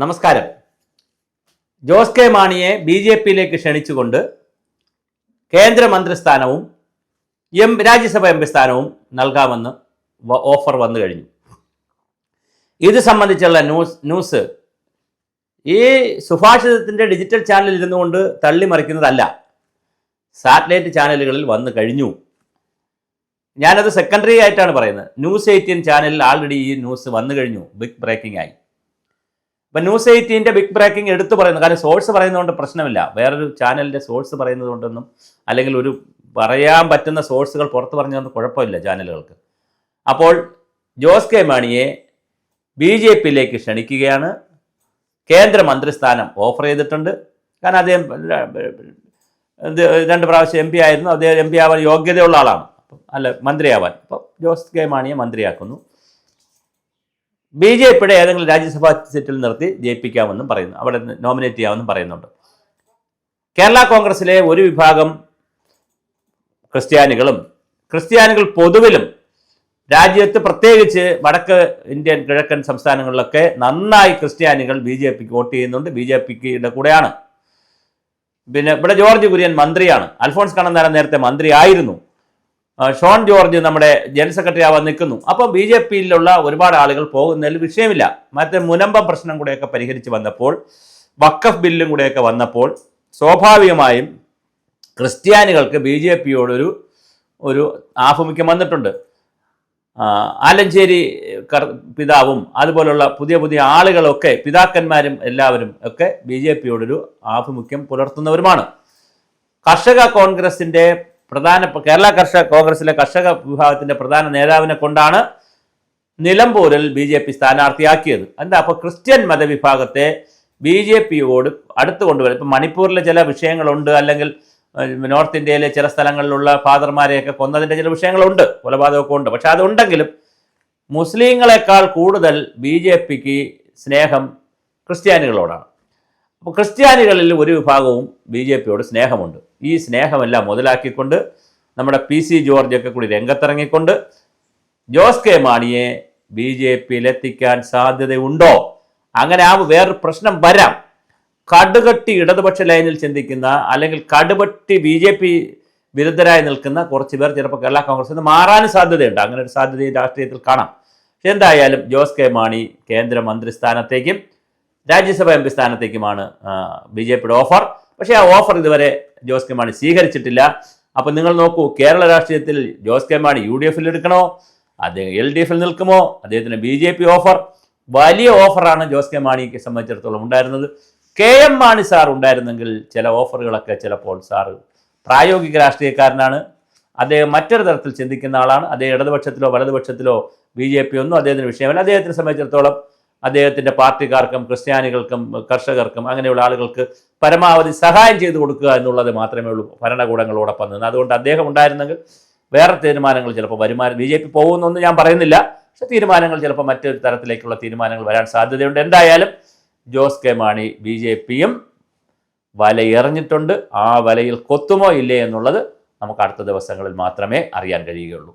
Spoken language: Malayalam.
നമസ്കാരം. ജോസ് കെ മാണിയെ ബി.ജെ.പിയിലേക്ക് ക്ഷണിച്ചുകൊണ്ട് കേന്ദ്രമന്ത്രിസ്ഥാനവും രാജ്യസഭ എം പി സ്ഥാനവും നൽകാമെന്ന് ഓഫർ വന്നു കഴിഞ്ഞു. ഇത് സംബന്ധിച്ചുള്ള ന്യൂസ് ഈ സുഭാഷിതത്തിൻ്റെ ഡിജിറ്റൽ ചാനലിൽ ഇരുന്നുകൊണ്ട് തള്ളിമറിക്കുന്നതല്ല, സാറ്റലൈറ്റ് ചാനലുകളിൽ വന്നു കഴിഞ്ഞു. ഞാനത് സെക്കൻഡറി ആയിട്ടാണ് പറയുന്നത്. ന്യൂസ് 18 ചാനലിൽ ആൾറെഡി ഈ ന്യൂസ് വന്നു കഴിഞ്ഞു, ബിഗ് ബ്രേക്കിംഗ് ആയി. അപ്പം ന്യൂസ് 18ൻ്റെ ബിഗ് ബ്രേക്കിംഗ് എടുത്തു പറയുന്നു. കാരണം സോഴ്സ് പറയുന്നതുകൊണ്ട് പ്രശ്നമില്ല, വേറൊരു ചാനലിൻ്റെ സോഴ്സ് പറയുന്നത് കൊണ്ടൊന്നും, അല്ലെങ്കിൽ ഒരു പറയാൻ പറ്റുന്ന സോഴ്സുകൾ പുറത്ത് പറഞ്ഞതൊന്നും കുഴപ്പമില്ല ചാനലുകൾക്ക്. അപ്പോൾ ജോസ് കെ മാണിയെ ബി.ജെ.പിയിലേക്ക് ക്ഷണിക്കുകയാണ്. കേന്ദ്രമന്ത്രിസ്ഥാനം ഓഫർ ചെയ്തിട്ടുണ്ട്. കാരണം അദ്ദേഹം 2 പ്രാവശ്യം എം പി ആയിരുന്നു. അദ്ദേഹം എം പി ആവാൻ യോഗ്യതയുള്ള ആളാണ്, അല്ല മന്ത്രിയാവാൻ. അപ്പം ജോസ് കെ മാണിയെ മന്ത്രിയാക്കുന്നു. ബി.ജെ.പിയുടെ ഏതെങ്കിലും രാജ്യസഭാ സീറ്റിൽ നിർത്തി ജയിപ്പിക്കാമെന്നും പറയുന്നു, അവിടെ നോമിനേറ്റ് ചെയ്യാമെന്നും പറയുന്നുണ്ട്. കേരള കോൺഗ്രസിലെ ഒരു വിഭാഗം ക്രിസ്ത്യാനികൾ പൊതുവിലും രാജ്യത്ത് പ്രത്യേകിച്ച് വടക്ക് ഇന്ത്യൻ കിഴക്കൻ സംസ്ഥാനങ്ങളിലൊക്കെ നന്നായി ക്രിസ്ത്യാനികൾ ബി.ജെ.പിക്ക് വോട്ട് ചെയ്യുന്നുണ്ട്, ബി.ജെ.പിയുടെ കൂടെയാണ്. പിന്നെ ഇവിടെ ജോർജ് കുര്യൻ മന്ത്രിയാണ്, അൽഫോൺസ് കണ്ണന്താനം നേരത്തെ മന്ത്രി ആയിരുന്നു, ഷോൺ ജോർജ് നമ്മുടെ ജനറൽ സെക്രട്ടറി ആവാൻ നിൽക്കുന്നു. അപ്പം ബി.ജെ.പിയിലുള്ള ഒരുപാട് ആളുകൾ പോകുന്നതിൽ വിഷയമില്ല. മറ്റേ മുനമ്പം പ്രശ്നം കൂടെയൊക്കെ പരിഹരിച്ച് വന്നപ്പോൾ, വഖഫ് ബില്ലും കൂടെയൊക്കെ വന്നപ്പോൾ സ്വാഭാവികമായും ക്രിസ്ത്യാനികൾക്ക് ബി.ജെ.പിയോടൊരു ആഭിമുഖ്യം വന്നിട്ടുണ്ട്. ആലഞ്ചേരി പിതാവും അതുപോലുള്ള പുതിയ ആളുകളൊക്കെ, പിതാക്കന്മാരും എല്ലാവരും ഒക്കെ ബി.ജെ.പിയോടൊരു ആഭിമുഖ്യം പുലർത്തുന്നവരുമാണ്. കർഷക കോൺഗ്രസിൻ്റെ കേരള കർഷക കോൺഗ്രസിലെ കർഷക വിഭാഗത്തിൻ്റെ പ്രധാന നേതാവിനെ കൊണ്ടാണ് നിലമ്പൂരിൽ ബി.ജെ.പി സ്ഥാനാർത്ഥിയാക്കിയത്. എന്താ? അപ്പോൾ ക്രിസ്ത്യൻ മതവിഭാഗത്തെ ബി.ജെ.പിയോട് അടുത്ത് കൊണ്ടുവരും. ഇപ്പം മണിപ്പൂരിലെ ചില വിഷയങ്ങളുണ്ട്, അല്ലെങ്കിൽ നോർത്ത് ഇന്ത്യയിലെ ചില സ്ഥലങ്ങളിലുള്ള ഫാദർമാരെയൊക്കെ കൊന്നതിൻ്റെ ചില വിഷയങ്ങളുണ്ട്, കൊലപാതകമൊക്കെ ഉണ്ട്. പക്ഷെ അതുണ്ടെങ്കിലും മുസ്ലിങ്ങളെക്കാൾ കൂടുതൽ ബി.ജെ.പിക്ക് സ്നേഹം ക്രിസ്ത്യാനികളോടാണ്. അപ്പോൾ ക്രിസ്ത്യാനികളിൽ ഒരു വിഭാഗവും ബി.ജെ.പിയോട് സ്നേഹമുണ്ട്. ഈ സ്നേഹമെല്ലാം മുതലാക്കിക്കൊണ്ട് നമ്മുടെ PC ജോർജൊക്കെ കൂടി രംഗത്തിറങ്ങിക്കൊണ്ട് ജോസ് കെ മാണിയെ ബി.ജെ.പിയിലെത്തിക്കാൻ സാധ്യതയുണ്ടോ? അങ്ങനെ വേറൊരു പ്രശ്നം വരാം. കടുകട്ടി ഇടതുപക്ഷ ലൈനിൽ ചിന്തിക്കുന്ന, അല്ലെങ്കിൽ കടുപട്ടി ബി.ജെ.പി വിരുദ്ധരായി നിൽക്കുന്ന കുറച്ച് പേർ ചിലപ്പോൾ കേരള കോൺഗ്രസിൽ നിന്ന് മാറാനും സാധ്യതയുണ്ട്. അങ്ങനെ ഒരു സാധ്യത രാഷ്ട്രീയത്തിൽ കാണാം. പക്ഷെ എന്തായാലും ജോസ് കെ മാണി കേന്ദ്രമന്ത്രി സ്ഥാനത്തേക്കും രാജ്യസഭ എം പി സ്ഥാനത്തേക്കുമാണ് ബി.ജെ.പിയുടെ ഓഫർ. പക്ഷേ ആ ഓഫർ ഇതുവരെ ജോസ് കെ മാണി സ്വീകരിച്ചിട്ടില്ല. അപ്പം നിങ്ങൾ നോക്കൂ, കേരള രാഷ്ട്രീയത്തിൽ ജോസ് കെ മാണി UDF-ൽ എടുക്കണോ, അദ്ദേഹം LDF-ൽ നിൽക്കുമോ? അദ്ദേഹത്തിന് ബി.ജെ.പി ഓഫർ, വലിയ ഓഫറാണ് ജോസ് കെ മാണിയെ സംബന്ധിച്ചിടത്തോളം ഉണ്ടായിരുന്നത്. KM മാണി സാർ ഉണ്ടായിരുന്നെങ്കിൽ ചില ഓഫറുകളൊക്കെ ചിലപ്പോൾ സാറ് പ്രായോഗിക രാഷ്ട്രീയക്കാരനാണ്, അദ്ദേഹം മറ്റൊരു തരത്തിൽ ചിന്തിക്കുന്ന ആളാണ്. അദ്ദേഹം ഇടതുപക്ഷത്തിലോ വലതുപക്ഷത്തിലോ ബി.ജെ.പി ഒന്നും അദ്ദേഹത്തിന് വിഷയമല്ല. അദ്ദേഹത്തിനെ സംബന്ധിച്ചിടത്തോളം അദ്ദേഹത്തിൻ്റെ പാർട്ടിക്കാർക്കും ക്രിസ്ത്യാനികൾക്കും കർഷകർക്കും അങ്ങനെയുള്ള ആളുകൾക്ക് പരമാവധി സഹായം ചെയ്തു കൊടുക്കുക എന്നുള്ളത് മാത്രമേ ഉള്ളൂ ഭരണകൂടങ്ങളോടൊപ്പം നിന്ന്. അതുകൊണ്ട് അദ്ദേഹം ഉണ്ടായിരുന്നെങ്കിൽ വേറെ തീരുമാനങ്ങൾ ചിലപ്പോൾ ബി.ജെ.പി പോകുമെന്നൊന്നും ഞാൻ പറയുന്നില്ല. പക്ഷേ തീരുമാനങ്ങൾ ചിലപ്പോൾ മറ്റൊരു തരത്തിലേക്കുള്ള തീരുമാനങ്ങൾ വരാൻ സാധ്യതയുണ്ട്. എന്തായാലും ജോസ് കെ മാണി ബി.ജെ.പിയും വലയെറിഞ്ഞിട്ടുണ്ട്. ആ വലയിൽ കൊത്തുമോ ഇല്ലേ എന്നുള്ളത് നമുക്ക് അടുത്ത ദിവസങ്ങളിൽ മാത്രമേ അറിയാൻ കഴിയുകയുള്ളൂ.